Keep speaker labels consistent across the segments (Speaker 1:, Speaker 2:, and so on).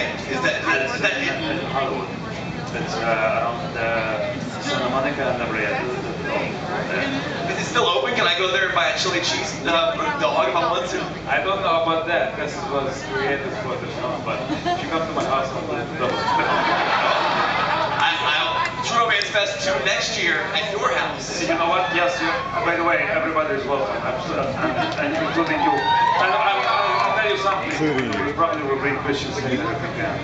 Speaker 1: land? Is that it?
Speaker 2: Hollywood. It's around Santa Monica and La Brea.
Speaker 1: Is it still open? Can I go there and buy a chili cheese dog if I want to?
Speaker 2: I don't know about that. This was created for the film, but if you come to my house, I'll double.
Speaker 1: True Romance Fest 2 next year at your house.
Speaker 2: You know what? Yes, by the way, everybody is welcome, and including you. And I'll tell you something. We probably will bring Christian Slater if we can.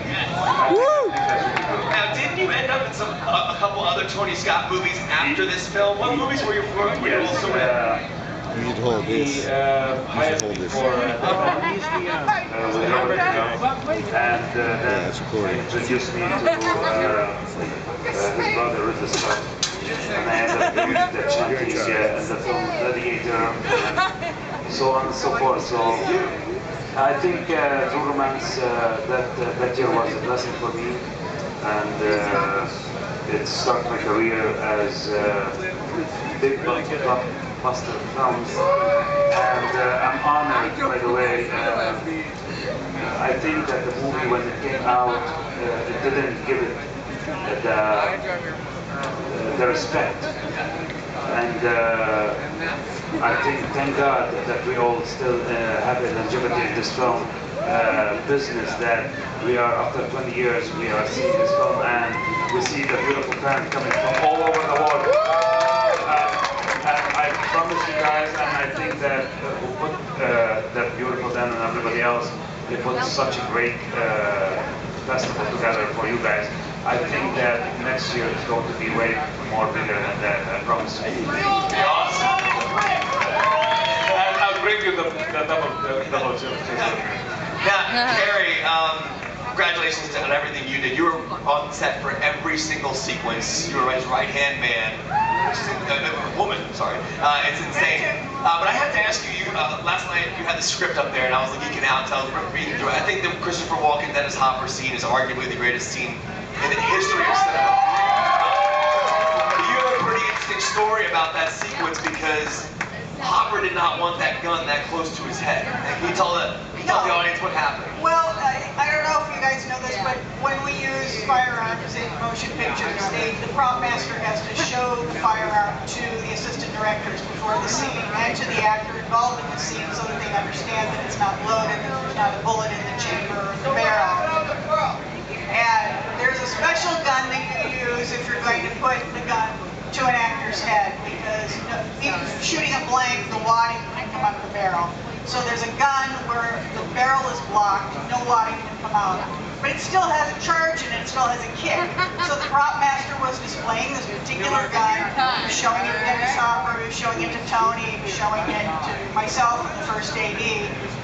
Speaker 1: Now, didn't you end up in a couple other Tony Scott movies after this film? What movies were you also in?
Speaker 3: You need to hold this.
Speaker 2: Hired me for and then introduced me to his brother Ridley Scott, and I ended up doing the chanting in the film Gladiator, and so on and so forth. So I think True Romance that year was a blessing for me, and it started my career as big blockbuster films, and I'm honored, by the way. I think that the movie, when it came out, it didn't give it the respect, and I think, thank God, that we all still have a longevity in this film business, that we are, after 20 years, we are seeing this film, and we see the beautiful fans coming from all over the world. And I promise you guys, and I think that who put that beautiful Dan and everybody else, they put such a great festival together for you guys. I think that next year is going to be way more bigger than that, I promise you.
Speaker 1: Awesome.
Speaker 2: And I'll bring you the double chip.
Speaker 1: Now, Carey, congratulations on everything you did. You were on set for every single sequence. You were his right-hand man. Woman, sorry. It's insane. But I have to ask you, last night you had the script up there and I was geeking out, so I was reading through it. I think the Christopher Walken, Dennis Hopper scene is arguably the greatest scene in the history of cinema. You have a pretty interesting story about that sequence because Hopper did not want that gun that close to his head. Can you tell the audience what happened?
Speaker 4: Well, I don't know if you guys know this, but when we use firearms in motion picture stage, the prop master has to show the firearm to the assistant directors before the scene and to the actor involved in the scene so that they understand that it's not loaded, that there's not a bullet in the chamber or the barrel. And there's a special gun that you use if you're going to put the gun to an actor's head, because even shooting a blank, the wadding can come out of the barrel. So there's a gun where the barrel is blocked, no wadding can come out. But it still has a charge in it, it still has a kick. So the prop master was displaying this particular gun, he was showing it to Dennis Hopper, he was showing it to Tony, he was showing it to myself and the first AD.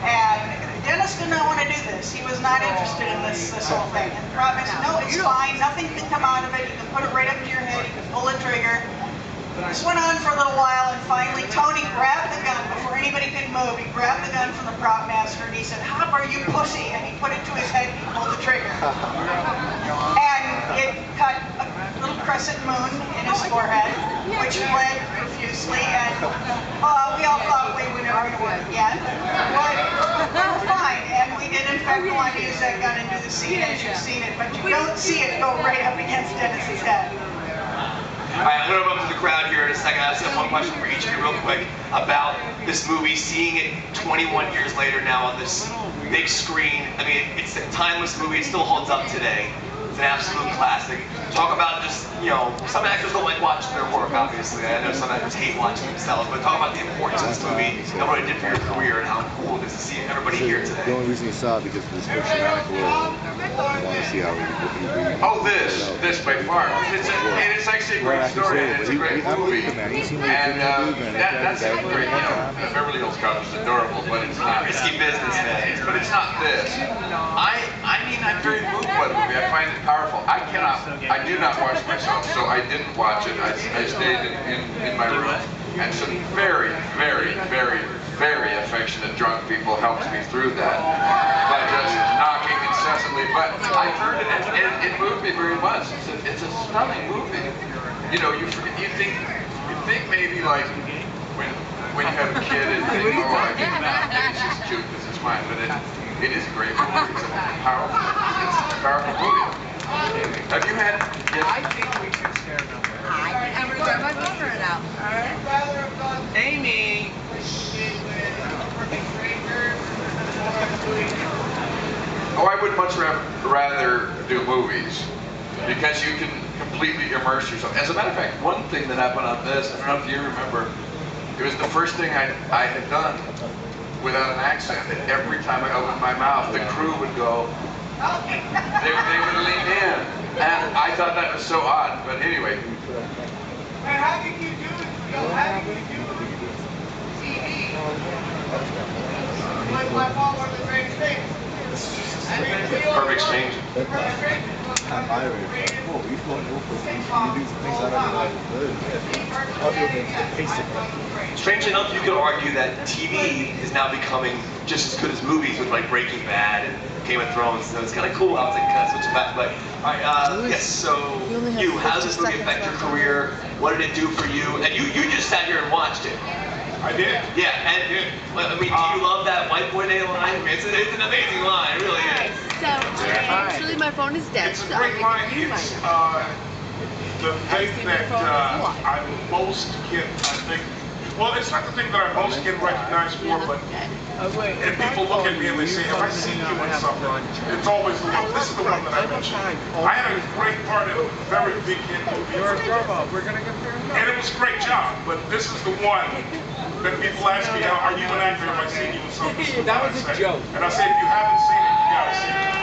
Speaker 4: And Dennis did not want to do this. He was not interested in this whole thing. And the prop master said, no, it's fine, nothing can come out of it, you can put it right up to your head, you can pull the trigger. This went on for a little while, and finally Tony grabbed the gun before anybody could move. He grabbed the gun from the prop master and he said, "Hopper, you pussy!" And he put it to his head and he pulled the trigger. And it cut a little crescent moon in his forehead, which bled profusely, and we all thought we were never going to work again. But we were fine, and we did in fact want to use that gun and do the scene as you've seen it, but you don't see it go right up against Dennis's head.
Speaker 1: All right, I'm going to move up to the crowd here in a second. I just have one question for each of you real quick about this movie, seeing it 21 years later now on this big screen. I mean, it's a timeless movie. It still holds up today. It's an absolute classic. Talk about just, you know, some actors don't like watching their work, obviously. I know some actors hate watching themselves, but talk about the importance of this movie and what it did for your career and how cool it is to see everybody here today.
Speaker 3: The only reason you saw it because of this dramatic role. I want to see how he
Speaker 5: Oh, this by far. It's actually a great story, and it's a great movie. And that's a great, you know, Beverly Hills Cop is adorable, but it's not
Speaker 1: risky business, man.
Speaker 5: But it's not this. I mean, I'm very moved by the movie. I find it powerful. I do not watch myself, so I didn't watch it. I stayed in my room, and some very, very, very, very affectionate drunk people helped me through that by just knocking incessantly. But I heard it, and it moved me very much. It's a stunning movie. You know, you think maybe like when you have a kid and think, oh, I can, it's just cute because it's mine. But it is a great movie. It's powerful. powerful movie. Have you had?
Speaker 6: I think we should share numbers.
Speaker 7: I'm gonna grab my phone right now.
Speaker 6: Amy.
Speaker 5: Oh, I would much rather do movies because you can completely immerse yourself. As a matter of fact, one thing that happened on this, I don't know if you remember, it was the first thing I had done without an accent. And every time I opened my mouth, the crew would go, they would lean in. And I thought that was so odd, but anyway.
Speaker 8: Man, how did you do it? How did you do TV? My mom was the greatest thing.
Speaker 1: Perfect exchange.
Speaker 3: I'm Irish. Oh, you've got no problem. You do things that are good. I'll do it basic.
Speaker 1: Strangely enough, you could argue that TV is now becoming just as good as movies with like Breaking Bad and Game of Thrones. So it's kind of cool. I was like, kind of switching back. But all right, yes. So how does this movie affect your career? What did it do for you? And you just sat here and watched it.
Speaker 8: I did.
Speaker 1: Yeah, and I mean, do you love that white boy day line? I mean, it's an amazing line, it really is.
Speaker 7: So, actually my phone is dead.
Speaker 8: It's a great line. It's the thing that I most get, I think, well, it's not the thing that I most get recognized for, but and people look at me and they say, have I seen you in something? It's always the one, this is the one that I mentioned. I had a great part in a very big hit movie. And it was a great job, but this is the one that people ask me, are you an actor? Have I seen you in something?
Speaker 6: That was a joke.
Speaker 8: And I say, if you haven't seen it, you gotta see it.